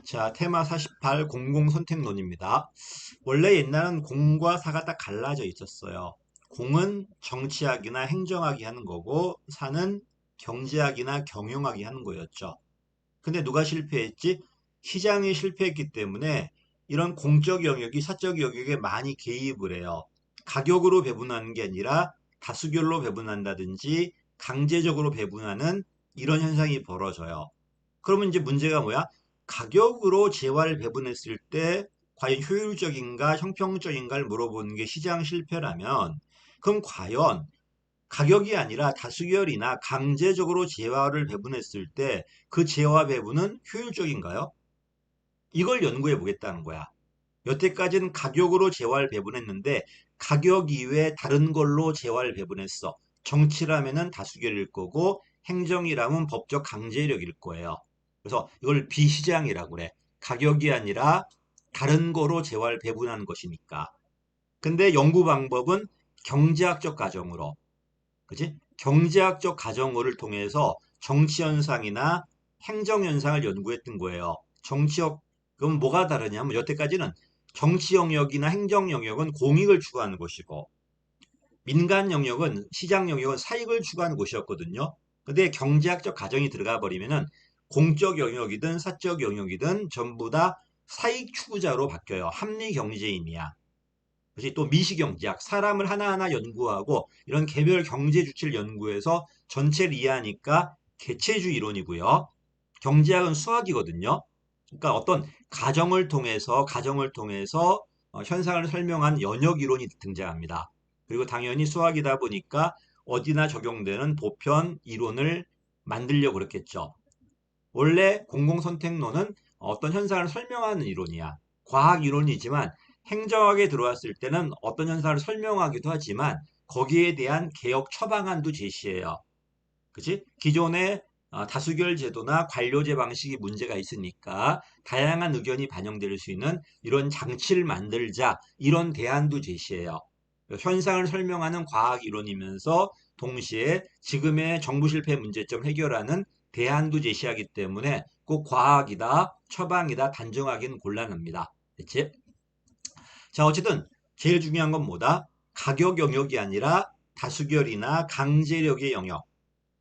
자, 테마 48 공공선택론입니다. 원래 옛날은 공과 사가 딱 갈라져 있었어요. 공은 정치학이나 행정학이 하는 거고, 사는 경제학이나 경영학이 하는 거였죠. 근데 누가 실패했지? 시장이 실패했기 때문에 이런 공적 영역이 사적 영역에 많이 개입을 해요. 가격으로 배분하는 게 아니라 다수결로 배분한다든지 강제적으로 배분하는 이런 현상이 벌어져요. 그러면 이제 문제가 뭐야? 가격으로 재화를 배분했을 때 과연 효율적인가 형평적인가를 물어보는 게 시장 실패라면 그럼 과연 가격이 아니라 다수결이나 강제적으로 재화를 배분했을 때 그 재화 배분은 효율적인가요? 이걸 연구해 보겠다는 거야. 여태까지는 가격으로 재화를 배분했는데 가격 이외에 다른 걸로 재화를 배분했어. 정치라면은 다수결일 거고 행정이라면 법적 강제력일 거예요. 그래서 이걸 비시장이라고 그래. 가격이 아니라 다른 거로 재화를 배분하는 것이니까. 근데 연구 방법은 경제학적 가정으로, 그지? 경제학적 가정을 통해서 정치 현상이나 행정 현상을 연구했던 거예요. 정치학, 그럼 뭐가 다르냐면 여태까지는 정치 영역이나 행정 영역은 공익을 추구하는 곳이고 민간 영역은 시장 영역은 사익을 추구하는 곳이었거든요. 근데 경제학적 가정이 들어가 버리면은 공적 영역이든 사적 영역이든 전부 다 사익 추구자로 바뀌어요. 합리 경제인이야. 그것이 또 미시경제학, 사람을 하나하나 연구하고 이런 개별 경제 주체를 연구해서 전체를 이해하니까 개체주의 이론이고요. 경제학은 수학이거든요. 그러니까 어떤 가정을 통해서 현상을 설명한 연역 이론이 등장합니다. 그리고 당연히 수학이다 보니까 어디나 적용되는 보편 이론을 만들려고 그랬겠죠. 원래 공공선택론은 어떤 현상을 설명하는 이론이야. 과학 이론이지만 행정학에 들어왔을 때는 어떤 현상을 설명하기도 하지만 거기에 대한 개혁 처방안도 제시해요. 그치? 기존의 다수결 제도나 관료제 방식이 문제가 있으니까 다양한 의견이 반영될 수 있는 이런 장치를 만들자 이런 대안도 제시해요. 현상을 설명하는 과학 이론이면서 동시에 지금의 정부 실패 문제점 해결하는 대안도 제시하기 때문에 꼭 과학이다, 처방이다 단정하기는 곤란합니다. 그치? 자, 어쨌든 제일 중요한 건 뭐다? 가격 영역이 아니라 다수결이나 강제력의 영역.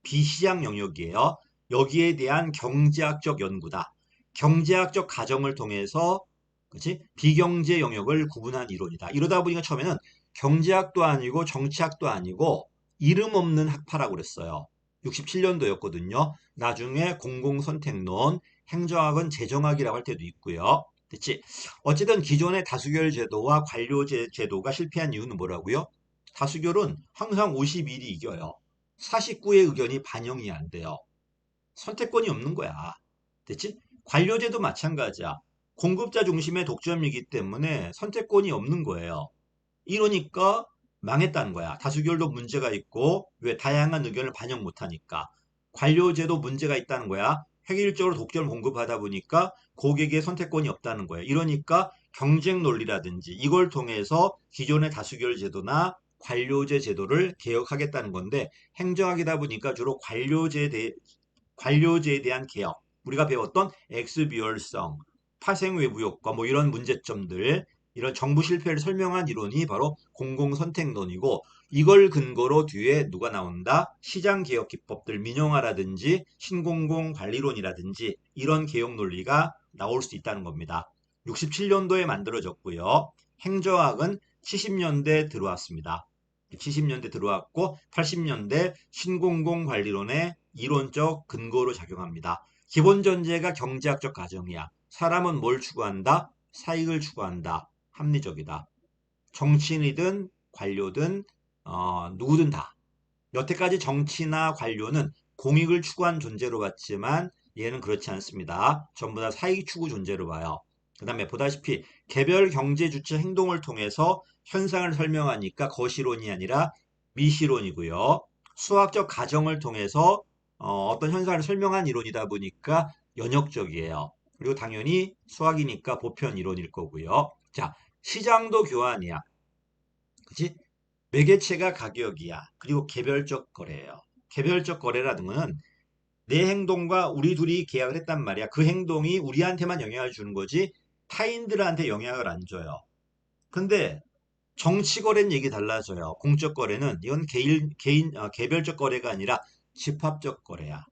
비시장 영역이에요. 여기에 대한 경제학적 연구다. 경제학적 가정을 통해서 그치? 비경제 영역을 구분한 이론이다. 이러다 보니까 처음에는 경제학도 아니고 정치학도 아니고 이름 없는 학파라고 그랬어요. 67년도였거든요. 나중에 공공선택론, 행정학은 재정학이라고 할 때도 있고요. 됐지? 어쨌든 기존의 다수결 제도와 관료제 제도가 실패한 이유는 뭐라고요? 다수결은 항상 51이 이겨요. 49의 의견이 반영이 안 돼요. 선택권이 없는 거야. 됐지? 관료제도 마찬가지야. 공급자 중심의 독점이기 때문에 선택권이 없는 거예요. 이러니까 망했다는 거야. 다수결도 문제가 있고 왜 다양한 의견을 반영 못하니까. 관료제도 문제가 있다는 거야. 획일적으로 독점을 공급하다 보니까 고객의 선택권이 없다는 거예요. 이러니까 경쟁 논리라든지 이걸 통해서 기존의 다수결 제도나 관료제 제도를 개혁하겠다는 건데 행정학이다 보니까 주로 관료제에 대한 개혁, 우리가 배웠던 엑스비얼성, 파생 외부 효과 뭐 이런 문제점들, 이런 정부 실패를 설명한 이론이 바로 공공선택론이고 이걸 근거로 뒤에 누가 나온다? 시장개혁 기법들 민영화라든지 신공공관리론이라든지 이런 개혁 논리가 나올 수 있다는 겁니다. 67년도에 만들어졌고요. 행정학은 70년대 들어왔습니다. 70년대 들어왔고 80년대 신공공관리론의 이론적 근거로 작용합니다. 기본 전제가 경제학적 가정이야. 사람은 뭘 추구한다? 사익을 추구한다. 합리적이다. 정치인이든 관료든 누구든 다. 여태까지 정치나 관료는 공익을 추구한 존재로 봤지만 얘는 그렇지 않습니다. 전부 다 사익 추구 존재로 봐요. 그 다음에 보다시피 개별 경제 주체 행동을 통해서 현상을 설명하니까 거시론이 아니라 미시론이고요. 수학적 가정을 통해서 떤 현상을 설명한 이론이다 보니까 연역적이에요. 그리고 당연히 수학이니까 보편 이론일 거고요. 자, 시장도 교환이야. 그치? 매개체가 가격이야. 그리고 개별적 거래예요. 개별적 거래라는 거는 내 행동과 우리 둘이 계약을 했단 말이야. 그 행동이 우리한테만 영향을 주는 거지 타인들한테 영향을 안 줘요. 근데 정치 거래는 얘기 달라져요. 공적 거래는 이건 개별적 거래가 아니라 집합적 거래야.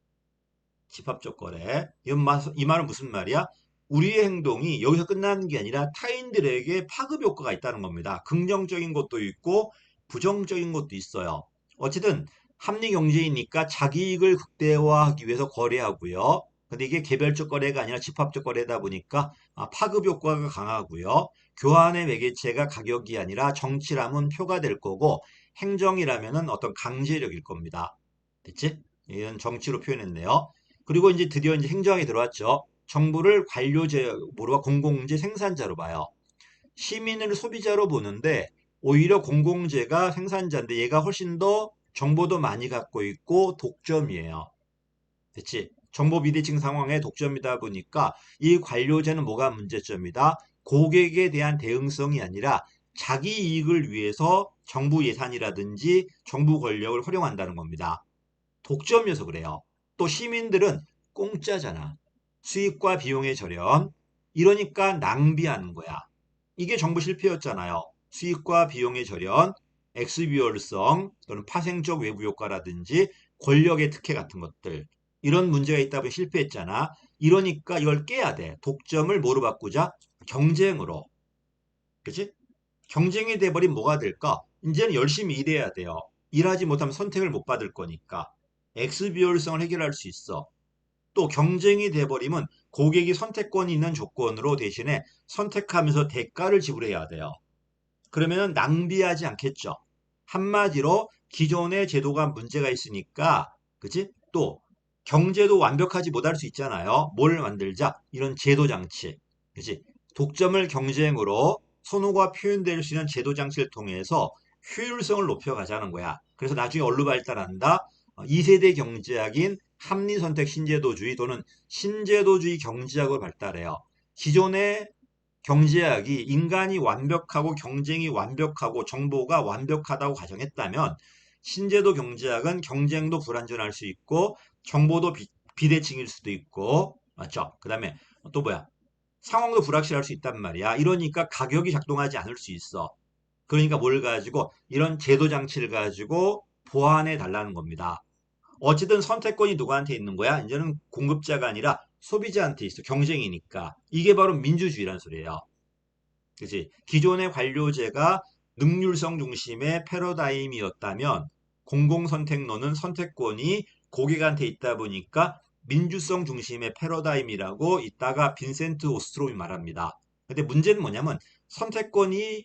집합적 거래. 이 말은 무슨 말이야? 우리의 행동이 여기서 끝나는 게 아니라 타인들에게 파급 효과가 있다는 겁니다. 긍정적인 것도 있고 부정적인 것도 있어요. 어쨌든 합리 경제이니까 자기 이익을 극대화하기 위해서 거래하고요. 근데 이게 개별적 거래가 아니라 집합적 거래다 보니까 파급 효과가 강하고요. 교환의 매개체가 가격이 아니라 정치라면 표가 될 거고 행정이라면은 어떤 강제력일 겁니다. 됐지? 이건 정치로 표현했네요. 그리고 이제 드디어 이제 행정에 들어왔죠. 정부를 관료제로와 공공재 생산자로 봐요. 시민을 소비자로 보는데 오히려 공공재가 생산자인데 얘가 훨씬 더 정보도 많이 갖고 있고 독점이에요. 됐지? 정보 비대칭 상황에 독점이다 보니까 이 관료제는 뭐가 문제점이다? 고객에 대한 대응성이 아니라 자기 이익을 위해서 정부 예산이라든지 정부 권력을 활용한다는 겁니다. 독점이어서 그래요. 또 시민들은 공짜잖아. 수익과 비용의 절연. 이러니까 낭비하는 거야. 이게 정부 실패였잖아요. 수익과 비용의 절연, 엑스비얼성 또는 파생적 외부 효과라든지 권력의 특혜 같은 것들. 이런 문제가 있다 보니 실패했잖아. 이러니까 이걸 깨야 돼. 독점을 뭐로 바꾸자? 경쟁으로. 그치? 경쟁이 돼버리면 뭐가 될까? 이제는 열심히 일해야 돼요. 일하지 못하면 선택을 못 받을 거니까. 엑스비율성을 해결할 수 있어. 또 경쟁이 돼버리면 고객이 선택권이 있는 조건으로 대신에 선택하면서 대가를 지불해야 돼요. 그러면 낭비하지 않겠죠. 한마디로 기존의 제도가 문제가 있으니까, 그치? 또 경제도 완벽하지 못할 수 있잖아요. 뭘 만들자? 이런 제도 장치. 그치? 독점을 경쟁으로 선호가 표현될 수 있는 제도 장치를 통해서 효율성을 높여가자는 거야. 그래서 나중에 뭘로 발달한다? 2세대 경제학인 합리선택 신제도주의 또는 신제도주의 경제학으로 발달해요. 기존의 경제학이 인간이 완벽하고 경쟁이 완벽하고 정보가 완벽하다고 가정했다면 신제도 경제학은 경쟁도 불완전할 수 있고 정보도 비대칭일 수도 있고 맞죠? 그 다음에 또 뭐야? 상황도 불확실할 수 있단 말이야. 이러니까 가격이 작동하지 않을 수 있어. 그러니까 뭘 가지고 이런 제도 장치를 가지고 보완해 달라는 겁니다. 어쨌든 선택권이 누구한테 있는 거야? 이제는 공급자가 아니라 소비자한테 있어. 경쟁이니까. 이게 바로 민주주의란 소리예요. 그치? 기존의 관료제가 능률성 중심의 패러다임이었다면 공공선택론은 선택권이 고객한테 있다 보니까 민주성 중심의 패러다임이라고 이따가 빈센트 오스트롬이 말합니다. 근데 문제는 뭐냐면 선택권이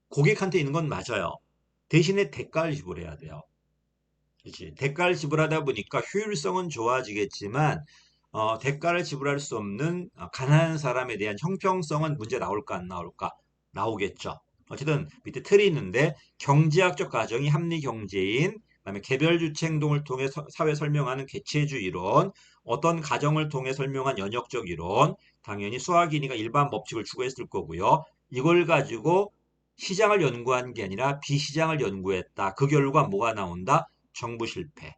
고객한테 있는 건 맞아요. 대신에 대가를 지불해야 돼요. 그치? 대가를 지불하다 보니까 효율성은 좋아지겠지만 대가를 지불할 수 없는 가난한 사람에 대한 형평성은 문제 나올까 안 나올까? 나오겠죠. 어쨌든 밑에 틀이 있는데 경제학적 가정이 합리 경제인, 그다음에 개별 주체 행동을 통해 사회 설명하는 개체주의 이론, 어떤 가정을 통해 설명한 연역적 이론, 당연히 수학이니까 일반 법칙을 추구했을 거고요. 이걸 가지고 시장을 연구한 게 아니라 비시장을 연구했다. 그 결과 뭐가 나온다? 정부 실패.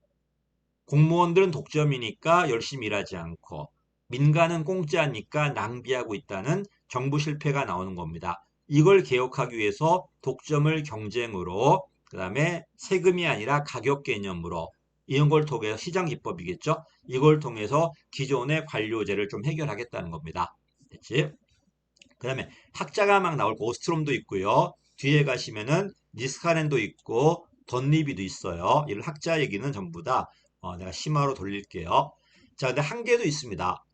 공무원들은 독점이니까 열심히 일하지 않고 민간은 공짜니까 낭비하고 있다는 정부 실패가 나오는 겁니다. 이걸 개혁하기 위해서 독점을 경쟁으로 그다음에 세금이 아니라 가격 개념으로 이런 걸 통해서 시장 기법이겠죠. 이걸 통해서 기존의 관료제를 좀 해결하겠다는 겁니다. 됐지? 그다음에 학자가 막 나올 거 오스트롬도 있고요. 뒤에 가시면은 니스카렌도 있고 던리비도 있어요. 이런 학자 얘기는 전부 다 내가 심화로 돌릴게요. 자, 근데 한계도 있습니다.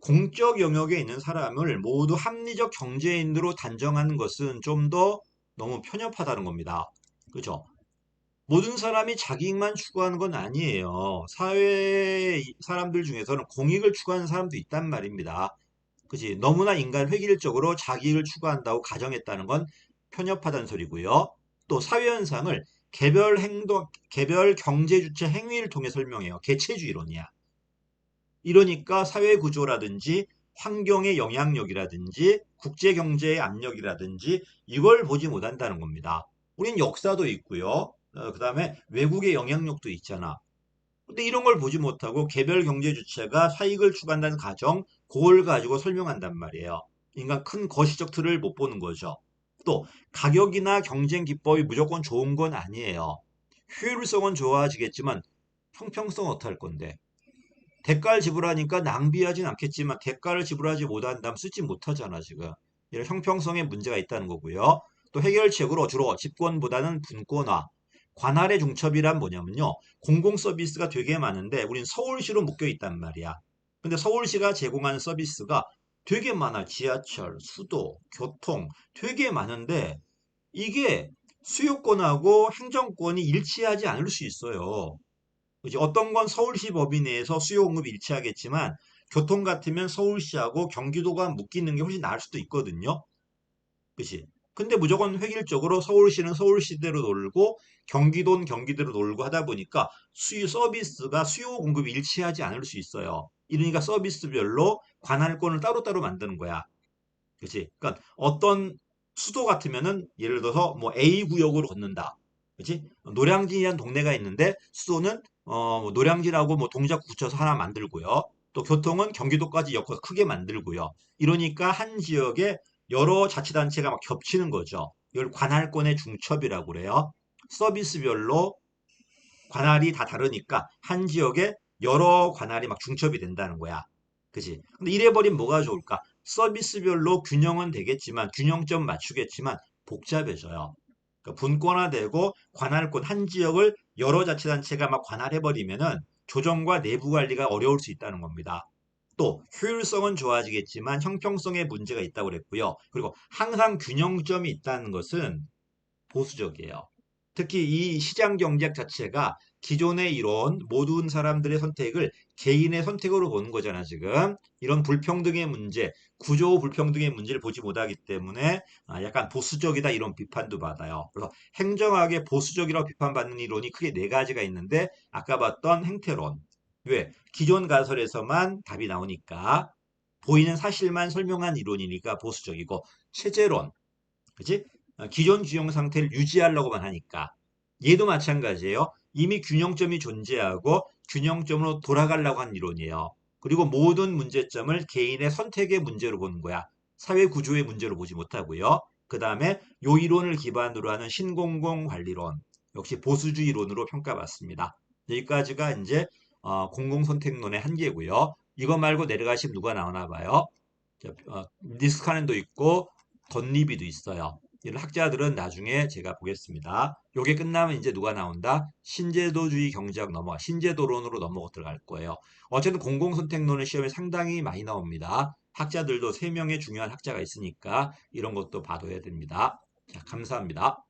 공적 영역에 있는 사람을 모두 합리적 경제인으로 단정하는 것은 좀 더 너무 편협하다는 겁니다. 그죠? 모든 사람이 자기 이익만 추구하는 건 아니에요. 사회 사람들 중에서는 공익을 추구하는 사람도 있단 말입니다. 그지? 너무나 인간 획일적으로 자기를 추구한다고 가정했다는 건 편협하다는 소리고요. 또 사회 현상을 개별 행동, 개별 경제 주체 행위를 통해 설명해요. 개체주의론이야. 이러니까 사회 구조라든지 환경의 영향력이라든지 국제 경제의 압력이라든지 이걸 보지 못한다는 겁니다. 우린 역사도 있고요. 그다음에 외국의 영향력도 있잖아. 근데 이런 걸 보지 못하고 개별 경제 주체가 사익을 추구한다는 가정, 그걸 가지고 설명한단 말이에요. 그러니까 큰 거시적 틀을 못 보는 거죠. 또 가격이나 경쟁 기법이 무조건 좋은 건 아니에요. 효율성은 좋아지겠지만 형평성은 어떡할 건데? 대가를 지불하니까 낭비하진 않겠지만 대가를 지불하지 못한다면 쓰지 못하잖아, 지금. 이런 형평성에 문제가 있다는 거고요. 또 해결책으로 주로 집권보다는 분권화, 관할의 중첩이란 뭐냐면요. 공공 서비스가 되게 많은데 우린 서울시로 묶여 있단 말이야. 근데 서울시가 제공하는 서비스가 되게 많아. 지하철, 수도, 교통 되게 많은데 이게 수요권하고 행정권이 일치하지 않을 수 있어요. 그지? 어떤 건 서울시 범위 내에서 수요 공급이 일치하겠지만 교통 같으면 서울시하고 경기도가 묶이는 게 훨씬 나을 수도 있거든요. 그치? 근데 무조건 획일적으로 서울시는 서울시대로 놀고 경기도는 경기대로 놀고 하다 보니까 수요 서비스가 수요 공급이 일치하지 않을 수 있어요. 이러니까 서비스별로 관할권을 따로따로 만드는 거야. 그치? 그러니까 어떤 수도 같으면은 예를 들어서 뭐 A 구역으로 걷는다. 그치? 노량진이라는 동네가 있는데 수도는 뭐 노량진하고 뭐 동작 붙여서 하나 만들고요. 또 교통은 경기도까지 엮어서 크게 만들고요. 이러니까 한 지역에 여러 자치단체가 막 겹치는 거죠. 이걸 관할권의 중첩이라고 그래요. 서비스별로 관할이 다 다르니까 한 지역에 여러 관할이 막 중첩이 된다는 거야. 그지? 근데 이래버리면 뭐가 좋을까? 서비스별로 균형은 되겠지만, 균형점 맞추겠지만, 복잡해져요. 그러니까 분권화되고 관할권 한 지역을 여러 자치단체가 막 관할해버리면은 조정과 내부 관리가 어려울 수 있다는 겁니다. 또 효율성은 좋아지겠지만 형평성에 문제가 있다고 그랬고요. 그리고 항상 균형점이 있다는 것은 보수적이에요. 특히 이 시장 경제학 자체가 기존의 이론, 모든 사람들의 선택을 개인의 선택으로 보는 거잖아, 지금. 이런 불평등의 문제, 구조 불평등의 문제를 보지 못하기 때문에 약간 보수적이다 이런 비판도 받아요. 그래서 행정학의 보수적이라고 비판받는 이론이 크게 네 가지가 있는데 아까 봤던 행태론. 왜? 기존 가설에서만 답이 나오니까 보이는 사실만 설명한 이론이니까 보수적이고 체제론. 그치? 기존 균형 상태를 유지하려고만 하니까. 얘도 마찬가지예요. 이미 균형점이 존재하고 균형점으로 돌아가려고 하는 이론이에요. 그리고 모든 문제점을 개인의 선택의 문제로 보는 거야. 사회 구조의 문제로 보지 못하고요. 그 다음에 요 이론을 기반으로 하는 신공공관리론. 역시 보수주의론으로 평가받습니다. 여기까지가 이제 공공선택론의 한계고요. 이거 말고 내려가시면 누가 나오나 봐요. 니스카넨도 있고 덧리비도 있어요. 이런 학자들은 나중에 제가 보겠습니다. 요게 끝나면 이제 누가 나온다? 신제도주의 경제학 넘어가, 신제도론으로 넘어가 들어갈 거예요. 어쨌든 공공선택론은 시험에 상당히 많이 나옵니다. 학자들도 3명의 중요한 학자가 있으니까 이런 것도 봐둬야 됩니다. 자, 감사합니다.